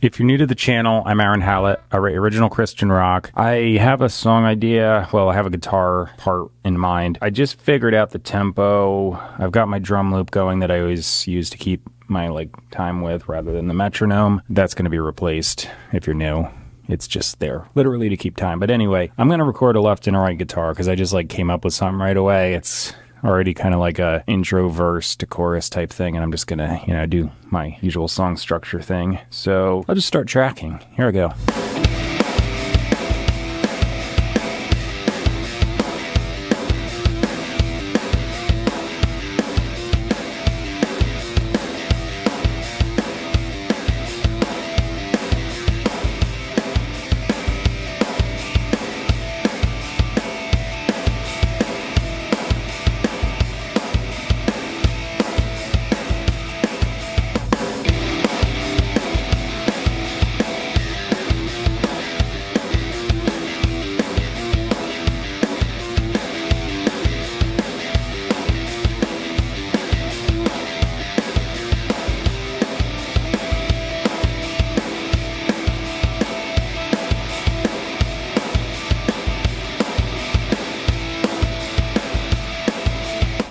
If you're new to the channel, I'm Aaron Hallett. I write original Christian rock. I have a song idea. Well, I have a guitar part in mind. I just figured out the tempo. I've got my drum loop going that I always use to keep my time with rather than the metronome. That's going to be replaced if you're new. It's just there literally to keep time. But anyway, I'm going to record a left and a right guitar because I just came up with something right away. It's already kind of like a intro verse to chorus type thing, and I'm just gonna do my usual song structure thing. So I'll just start tracking. Here I go.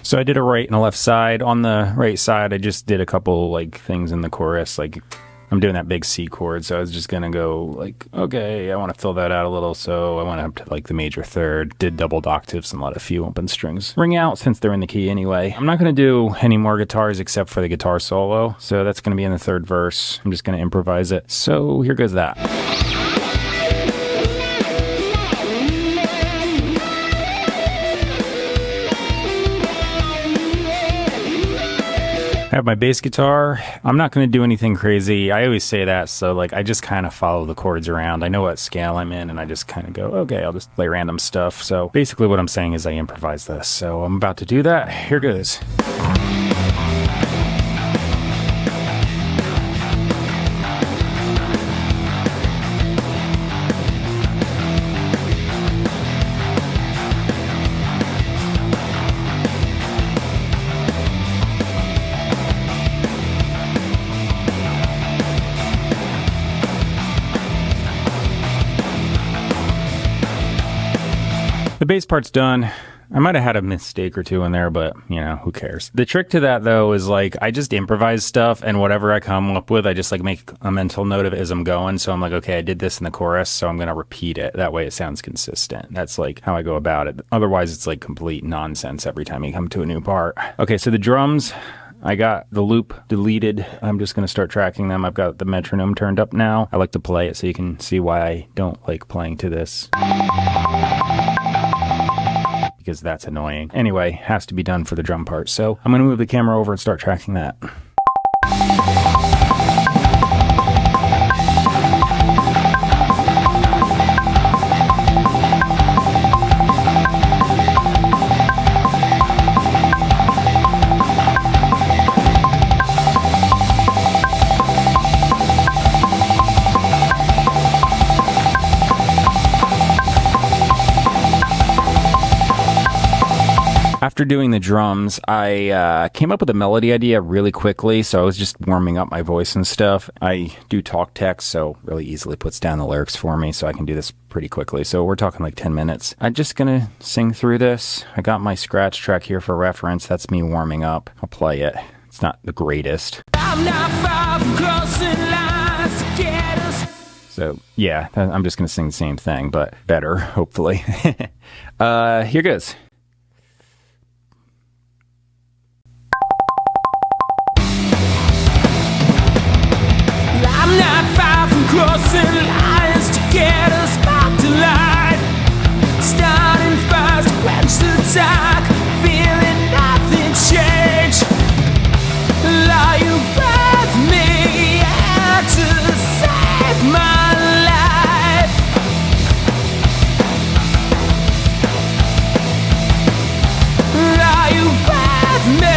So I did a right and a left side. On the right side, I just did a couple things in the chorus. I'm doing that big C chord, so I was just gonna go okay, I want to fill that out a little, so I went up to the major third, did doubled octaves and let a few open strings ring out since they're in the key anyway. I'm not gonna do any more guitars except for the guitar solo, so that's gonna be in the third verse. I'm just gonna improvise it. So here goes that. I have my bass guitar. I'm not going to do anything crazy. I always say that, so I just kind of follow the chords around. I know what scale I'm in, and I just kind of go, okay, I'll just play random stuff. So basically what I'm saying is I improvise this. So I'm about to do that. Here goes. The bass part's done. I might have had a mistake or two in there, but, who cares? The trick to that, though, is, I just improvise stuff, and whatever I come up with, I just, make a mental note of it as I'm going. So I'm okay, I did this in the chorus, so I'm going to repeat it. That way it sounds consistent. That's, how I go about it. Otherwise, it's, complete nonsense every time you come to a new part. Okay, so the drums, I got the loop deleted. I'm just going to start tracking them. I've got the metronome turned up now. I like to play it so you can see why I don't like playing to this, because that's annoying. Anyway, has to be done for the drum part. So I'm going to move the camera over and start tracking that. After doing the drums, I came up with a melody idea really quickly, so I was just warming up my voice and stuff. I do talk text, so really easily puts down the lyrics for me, so I can do this pretty quickly. So we're talking 10 minutes. I'm just gonna sing through this. I got my scratch track here for reference. That's me warming up. I'll play it. It's not the greatest. I'm not far from crossing lines to get us. So yeah, I'm just gonna sing the same thing, but better, hopefully. Here goes. I'm not far from crossing lines to get us back to life. Starting first, quench the dark, feeling nothing change. Are you with me to save my life? Are you with me?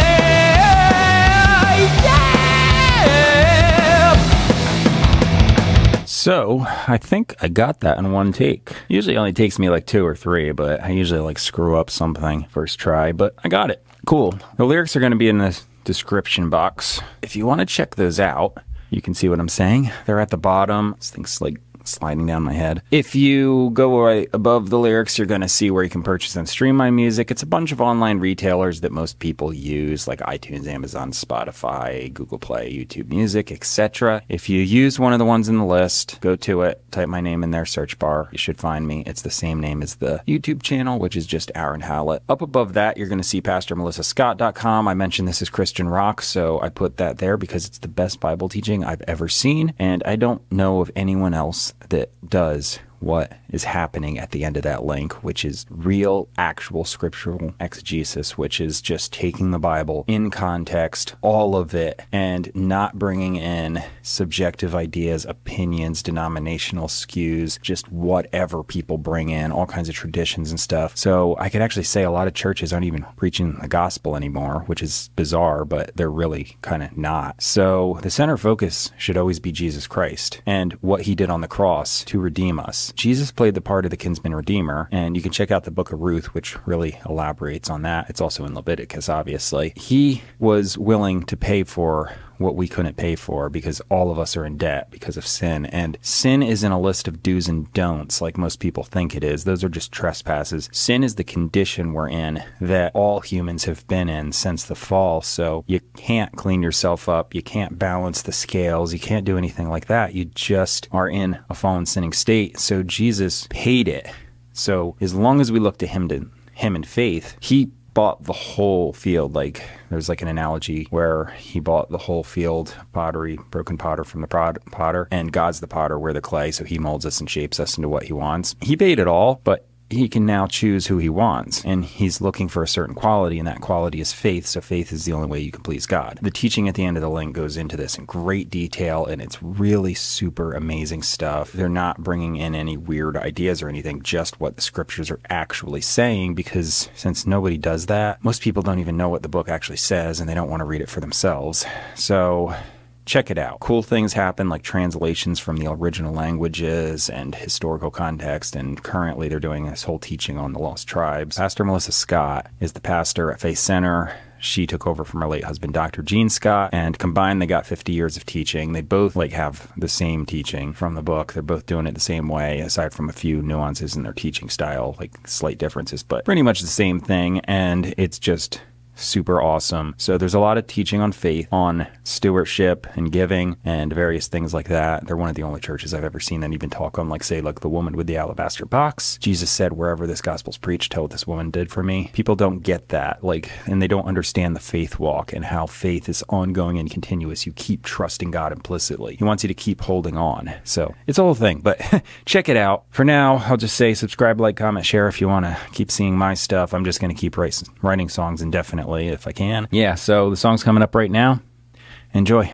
So, I think I got that in one take. Usually it only takes me 2 or 3, but I usually screw up something first try, but I got it. Cool. The lyrics are going to be in the description box. If you want to check those out, you can see what I'm saying. They're at the bottom. This thing's like sliding down my head. If you go right above the lyrics, you're going to see where you can purchase and stream my music. It's a bunch of online retailers that most people use, like iTunes, Amazon, Spotify, Google Play, YouTube Music, etc. If you use one of the ones in the list, go to it, type my name in their search bar. You should find me. It's the same name as the YouTube channel, which is just Aaron Hallett. Up above that, you're going to see PastorMelissaScott.com. I mentioned this is Christian rock, so I put that there because it's the best Bible teaching I've ever seen, and I don't know of anyone else that does what is happening at the end of that link, which is real, actual scriptural exegesis, which is just taking the Bible in context, all of it, and not bringing in subjective ideas, opinions, denominational skews, just whatever people bring in, all kinds of traditions and stuff. So I could actually say a lot of churches aren't even preaching the gospel anymore, which is bizarre, but they're really kind of not. So the center focus should always be Jesus Christ and what he did on the cross to redeem us. Jesus played the part of the kinsman redeemer, and you can check out the book of Ruth, which really elaborates on that. It's also in Leviticus, obviously. He was willing to pay for what we couldn't pay for because all of us are in debt because of sin. And sin isn't a list of do's and don'ts like most people think it is. Those are just trespasses. Sin is the condition we're in that all humans have been in since the fall. So you can't clean yourself up. You can't balance the scales. You can't do anything like that. You just are in a fallen sinning state. So Jesus paid it. So as long as we look to him in faith, he bought the whole field. Like there's like an analogy where he bought the whole field, pottery, broken potter from the potter, and God's the potter, we're the clay, so he molds us and shapes us into what he wants. He paid it all, but he can now choose who he wants, and he's looking for a certain quality, and that quality is faith, so faith is the only way you can please God. The teaching at the end of the link goes into this in great detail, and it's really super amazing stuff. They're not bringing in any weird ideas or anything, just what the scriptures are actually saying, because since nobody does that, most people don't even know what the book actually says, and they don't want to read it for themselves. So check it out. Cool things happen, like translations from the original languages and historical context, and currently they're doing this whole teaching on the lost tribes. Pastor Melissa Scott is the pastor at Faith Center. She took over from her late husband, Dr. Gene Scott, and combined they got 50 years of teaching. They both have the same teaching from the book. They're both doing it the same way, aside from a few nuances in their teaching style, like slight differences, but pretty much the same thing, and it's just super awesome. So there's a lot of teaching on faith, on stewardship and giving and various things like that. They're one of the only churches I've ever seen that even talk on, like, say, like the woman with the alabaster box. Jesus said, wherever this gospel's preached, tell what this woman did for me. People don't get that, and they don't understand the faith walk and how faith is ongoing and continuous. You keep trusting God implicitly. He wants you to keep holding on. So it's a whole thing, but check it out. For now, I'll just say subscribe, like, comment, share if you want to keep seeing my stuff. I'm just going to keep writing songs indefinitely if I can. Yeah, so the song's coming up right now. Enjoy.